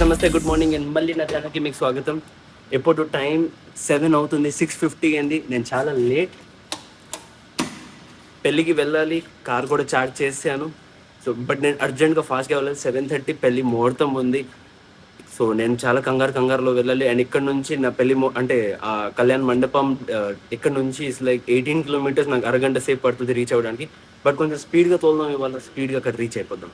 నమస్తే, good morning and మళ్ళీ నా ఛానల్కి మీకు స్వాగతం. ఎప్పుడు టైం 7 అవుతుంది, 6:50 అయింది. నేను చాలా లేట్, పెళ్ళికి వెళ్ళాలి, కార్ కూడా చార్జ్ చేశాను. సో బట్ నేను అర్జెంట్గా ఫాస్ట్గా వెళ్ళాలి. 7:30 పెళ్ళి ముహూర్తం ఉంది. సో నేను చాలా కంగారులో వెళ్ళాలి. అండ్ ఇక్కడ నుంచి నా పెళ్ళి అంటే ఆ కళ్యాణ మండపం ఇక్కడ నుంచి ఇట్స్ లైక్ 18 కిలోమీటర్స్. నాకు అరగంట సేపు పడుతుంది రీచ్ అవ్వడానికి. బట్ కొంచెం స్పీడ్గా తోలుదాం, ఇవాళ స్పీడ్గా అక్కడ రీచ్ అయిపోదాం.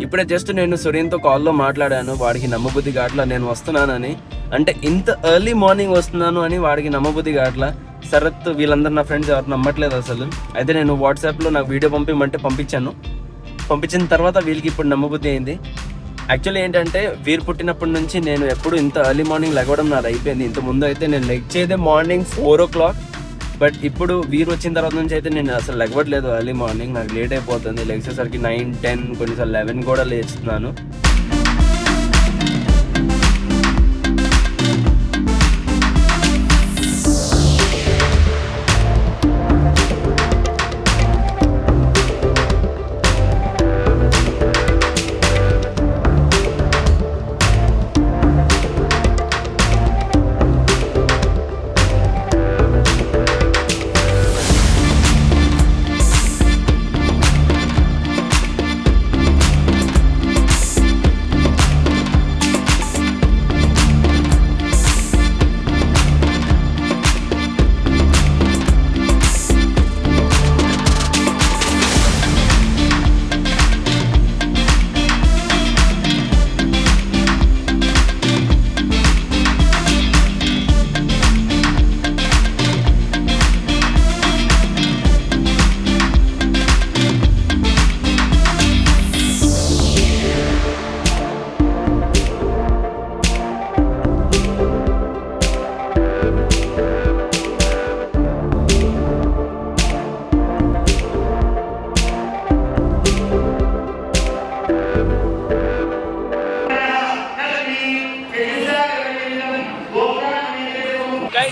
ఇప్పుడే జస్ట్ నేను సురేన్తో కాల్లో మాట్లాడాను. వాడికి నమ్మబుద్ధి కావట్లా నేను వస్తున్నానని. అంటే ఇంత ఎర్లీ మార్నింగ్ వస్తున్నాను అని వాడికి నమ్మబుద్ధి కావట్లా. శరత్ వీళ్ళందరూ నా ఫ్రెండ్స్ ఎవరు నమ్మట్లేదు అసలు. అయితే నేను వాట్సాప్లో నాకు వీడియో పంపించమంటే పంపించిన తర్వాత వీళ్ళకి ఇప్పుడు నమ్మబుద్ధి అయింది. యాక్చువల్లీ ఏంటంటే వీరు పుట్టినప్పటి నుంచి నేను ఎప్పుడు ఇంత ఎర్లీ మార్నింగ్ లెగవడం నాది అయిపోయింది. ఇంత ముందు అయితే నేను లెగ్చేదే మార్నింగ్ 4 o'clock. బట్ ఇప్పుడు వీరు వచ్చిన తర్వాత నుంచి అయితే నేను అసలు లెగవట్లేదు ఎర్లీ మార్నింగ్. నాకు లేట్ అయిపోతుంది. లెగ్సేసరికి 9, 10 కొన్నిసార్లు 11 కూడా లేస్తున్నాను.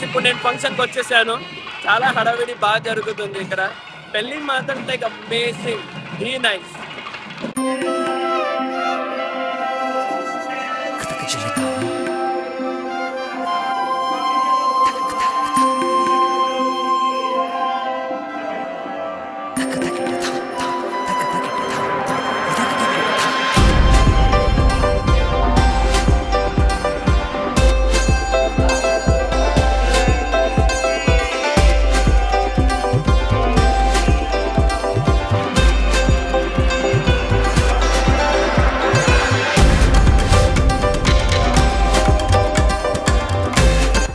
ఇప్పుడు నేను ఫంక్షన్కి వచ్చేసాను. చాలా హడావిడి బాగా జరుగుతుంది ఇక్కడ. పెళ్ళి మాత్రం లైక్ అమేజింగ్, వెరీ నైస్.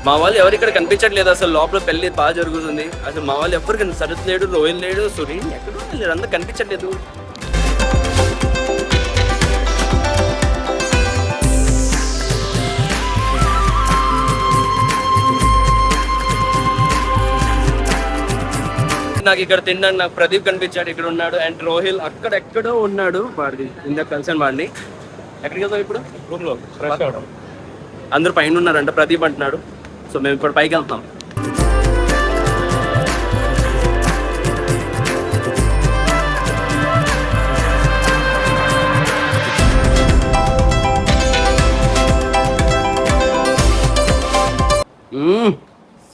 మా వాళ్ళు ఎవరు ఇక్కడ కనిపించట్లేదు అసలు. లోపల పెళ్లి బాగా జరుగుతుంది. అసలు మా వాళ్ళు ఎవరు శరత్ లేడు, రోహిల్ లేడు, సురీన్ ఎక్కడో లేరు, అంతా కనిపించట్లేదు. నాకు ఇక్కడ తిన్నాను. నాకు ప్రదీప్ కనిపించాడు, ఇక్కడ ఉన్నాడు. అండ్ రోహిల్ అక్కడెక్కడో ఉన్నాడు. వాడిది ఇందాక కలిసాను వాడిని. ఎక్కడికి వెళ్తాం ఇప్పుడు? రూమ్లో ఫ్రెష్ అవడం. అందరూ పైన ఉన్నారంట, ప్రదీప్ అంటున్నాడు. సో మేము ఇప్పుడు పైకి వెళ్తాం.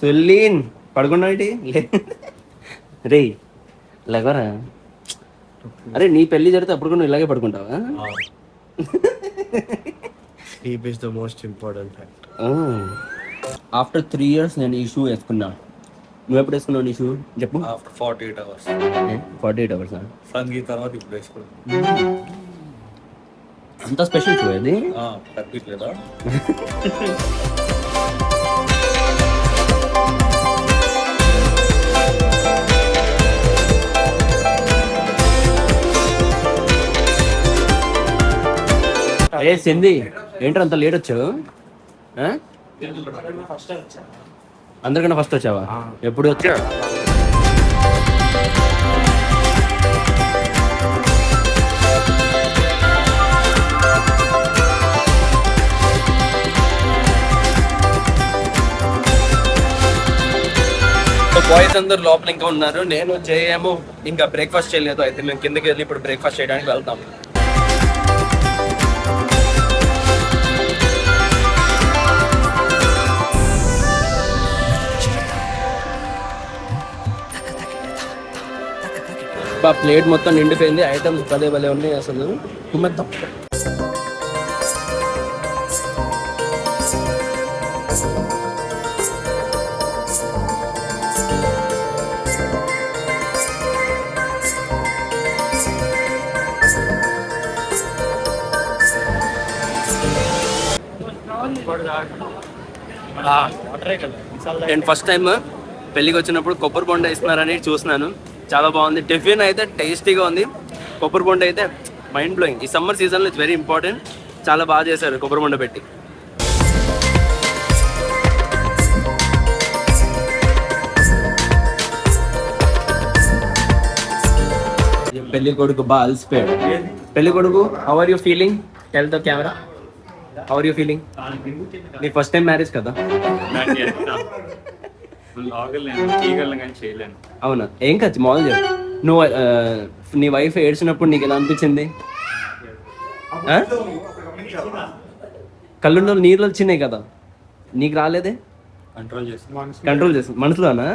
సుల్లీన్ పడుకున్నాడు రే, లేవరా. అరే నీ పెళ్లి జరిగితే అప్పుడు కూడా ఇలాగే పడుకుంటావా? Sleep is the most important factor. After 3 years నేను ఈ షూ వేసుకున్నాను. నువ్వు ఎప్పుడు వేసుకున్నావు ఈ షూ చెప్పు? After 48 hours. 48 hours సంగీ తర్వాత ఇప్పుడు వేసుకున్నాను. అంత స్పెషల్ షూ అది? తగ్గిట్లేదా? ఏ సింధి, ఏంట్రా అంత లేట్ వచ్చావు? అందరికన్నా ఫస్ట్ వచ్చావా? ఎప్పుడు వచ్చా? బాయ్స్ అందరు లోపల ఇంకా ఉన్నారు, నేను జేయేమో ఇంకా బ్రేక్ఫాస్ట్ చేయలేదు. అయితే మేము కిందకి వెళ్ళి ఇప్పుడు బ్రేక్ఫాస్ట్ చేయడానికి వెళ్తాం. ప్లేట్ మొత్తం నిండిపోయింది, ఐటమ్స్ భలే భలే ఉన్నాయి అసలు. కుమ్మెద్దాం. నేను ఫస్ట్ టైం పెళ్ళికి వచ్చినప్పుడు కొబ్బరి బొండ ఇస్తున్నారని చూస్తున్నాను. చాలా బాగుంది. టిఫిన్ అయితే టేస్టీగా ఉంది. కొబ్బరి బొండ అయితే మైండ్ బ్లోయింగ్. ఈ సమ్మర్ సీజన్లో ఇట్స్ వెరీ ఇంపార్టెంట్. చాలా బాగా చేశారు కొబ్బరి బొండ పెట్టి. పెళ్లి కొడుకు బాగా అలసిపోయాడు. పెళ్లి కొడుకు, how are you feeling? Tell the camera, how are you feeling? నీ ఫస్ట్ టైం మ్యారేజ్ కదా? అవునా? ఏం కాదు, మామూలు చెప్పు. నువ్వు నీ వైఫ్ ఏడ్చినప్పుడు నీకు ఎలా అనిపించింది? కళ్ళులో నీళ్ళు వచ్చినాయి కదా, నీకు రాలేదే? కంట్రోల్ చేసి మనసులోనా?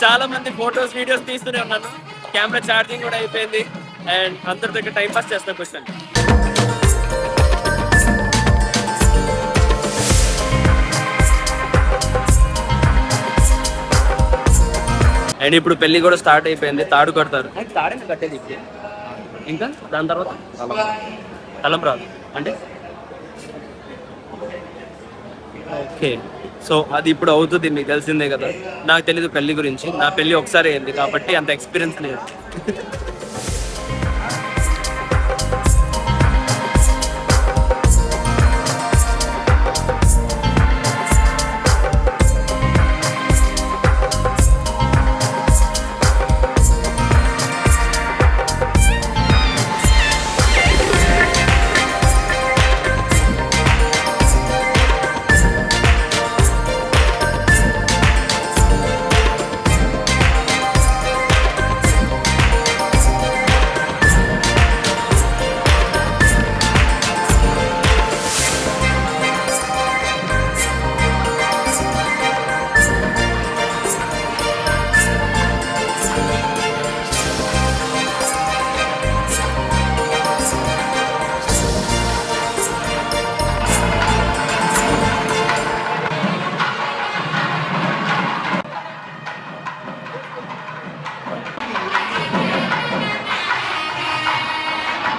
చాలా మంది ఫోటోస్ వీడియోస్ తీస్తూనే ఉన్నాను. కెమెరా ఛార్జింగ్ కూడా అయిపోయింది. అండ్ అందరితో ఇక్కడ టైం పాస్ చేస్తాను క్వశ్చన్. అండ్ ఇప్పుడు పెళ్లి కూడా స్టార్ట్ అయిపోయింది. తాడు కడతారు. తాడేనా కట్టేది ఇప్పుడు? ఇంకా దాని తర్వాత తలంబ్రాలు అంటే ఓకే. సో అది ఇప్పుడు అవుతుంది, మీకు తెలిసిందే కదా. నాకు తెలీదు పెళ్లి గురించి, నా పెళ్లి ఒకసారి అయింది కాబట్టి అంత ఎక్స్పీరియన్స్ లేదు.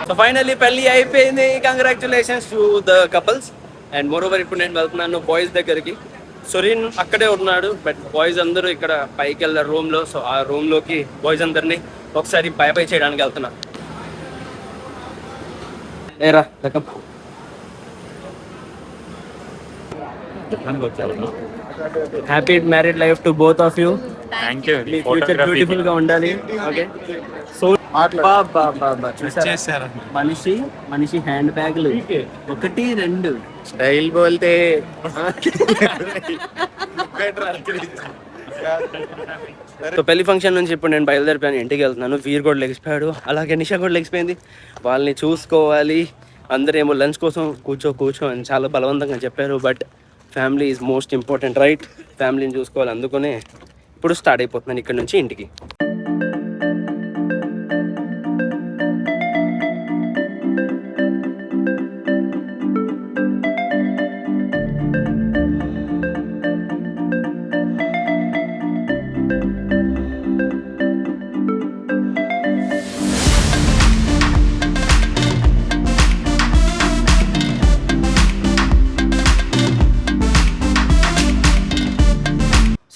సో ఫైనల్లీ పెళ్లి అయిపోయింది. Congratulations to the couples. And more over ఇప్పుడు నేను వెళ్తున్నాను బాయ్స్ దగ్గరికి. సురీన్ అక్కడే ఉన్నాడు, బట్ బాయ్స్ అందరూ ఇక్కడ పైకి వెళ్ళారు రూమ్లో. సో ఆ రూమ్లోకి బాయ్స్ అందరినీ ఒకసారి బై చేయడానికి వెళ్తున్నా. ఏరా రకం happy married life to both of you. Thank you. Future beautiful గా ఉండాలి. ఓకే. సో మనిషి హ్యాండ్ బ్యాగ్లు 1 2 స్టైల్ బోల్తే సో పెళ్లి ఫంక్షన్ నుంచి ఇప్పుడు నేను బయలుదేరిపోయాను, ఇంటికి వెళ్తున్నాను. వీర్ కూడా లెగిసిపోయాడు, అలాగే నిషా కూడా లెగిసిపోయింది. వాళ్ళని చూసుకోవాలి. అందరేమో లంచ్ కోసం కూర్చో అని చాలా బలవంతంగా చెప్పారు. But family is most important, right? ఫ్యామిలీని చూసుకోవాలి. అందుకనే ఇప్పుడు స్టార్ట్ అయిపోతున్నాను ఇక్కడ నుంచి ఇంటికి.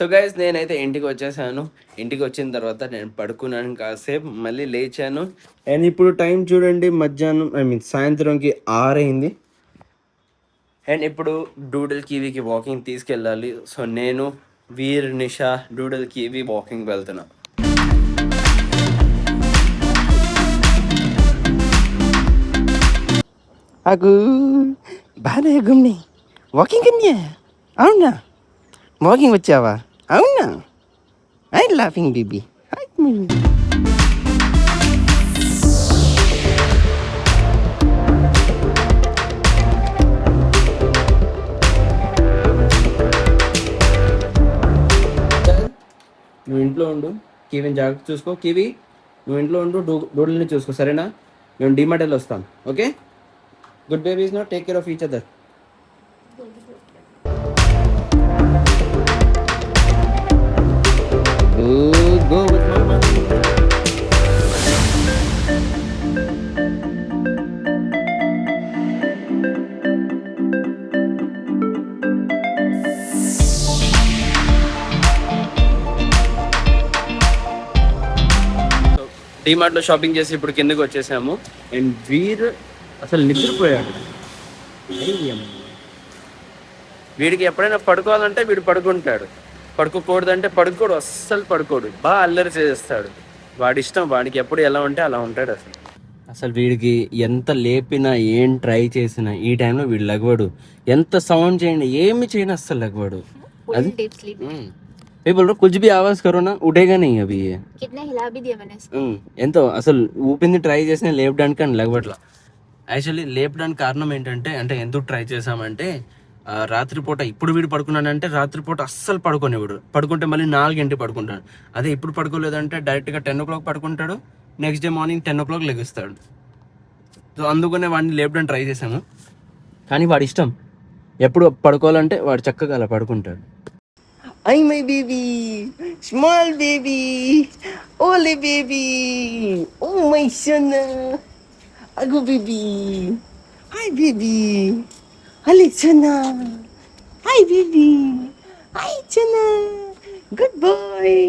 సో గైస్ నేనైతే ఇంటికి వచ్చేసాను. ఇంటికి వచ్చిన తర్వాత నేను పడుకున్నాను కాసేపు, మళ్ళీ లేచాను. అండ్ ఇప్పుడు టైం చూడండి, మధ్యాహ్నం సాయంత్రంకి 6 అయింది. అండ్ ఇప్పుడు డూడల్ కివీకి వాకింగ్ తీసుకెళ్ళాలి. సో నేను వీర్ నిషా డూడల్ కివీ వాకింగ్ వెళ్తున్నా. అగు బాగా గుమ్ని వాకింగ్ కన్యా, అవునా? వాకింగ్ వచ్చావా? అవునా? I laughing baby. నువ్వు ఇంట్లో ఉండు, కివీని జాగ్రత్త చూసుకో. కివీ నువ్వు ఇంట్లో ఉండు, డూడల్ని చూసుకో, సరేనా? మేము డిమార్ట్ వెళ్ళి వస్తాం. Okay, good babies, no take care of each other. Go with mama. డిమార్ట్లో షాపింగ్ చేసి ఇప్పుడు కిందకి వచ్చేసాము. అండ్ వీర్ అసలు నిద్రపోయాడు. వీడికి ఎప్పుడైనా పడుకోవాలంటే వీడు పడుకుంటాడు, పడుకోకూడదంటే పడుకోడు, అస్సలు పడుకోడు, బాగా అల్లరి చేస్తాడు. వాడి ఇష్టం, వాడికి ఎప్పుడు ఎలా ఉంటే అలా ఉంటాడు. అసలు వీడికి ఎంత లేపినా ఏం ట్రై చేసినా ఈ టైంలో వీడు లగవాడు. ఎంత సౌండ్ చేయండి, ఏమి చేయను అస్సలు లగవాడు. అది बोल रहा कुछ भी आवाज करो ना उठेगा नहीं अभी ये. कितना हिला भी दिया मैंने इसको. ఎంతో అసలు ఊపింది ట్రై చేసిన లేపడానికి అని లగవట్లా. యాక్చువల్లీ లేపడానికి కారణం ఏంటంటే, అంటే ఎందుకు ట్రై చేసామంటే, రాత్రిపూట ఇప్పుడు వీడు పడుకున్నాడంటే రాత్రిపూట అస్సలు పడుకోనివాడు. పడుకుంటే మళ్ళీ 4 పడుకుంటాడు. అదే ఇప్పుడు పడుకోలేదంటే డైరెక్ట్గా 10 o'clock పడుకుంటాడు, నెక్స్ట్ డే మార్నింగ్ 10 o'clock లెగుస్తాడు. సో అందుకనే వాడిని లేపడానికి ట్రై చేసాము, కానీ వాడి ఇష్టం. ఎప్పుడు పడుకోవాలంటే వాడు చక్కగా అలా పడుకుంటాడు. ఐ మై బేబీ, స్మాల్ బేబీ, ఓలే బేబీ, ఓ మై సన్, అగు బేబీ, హాయ్ బేబీ, అలెక్సనా, హాయ్ బేబీ, హాయ్ చనా, గుడ్ బాయ్.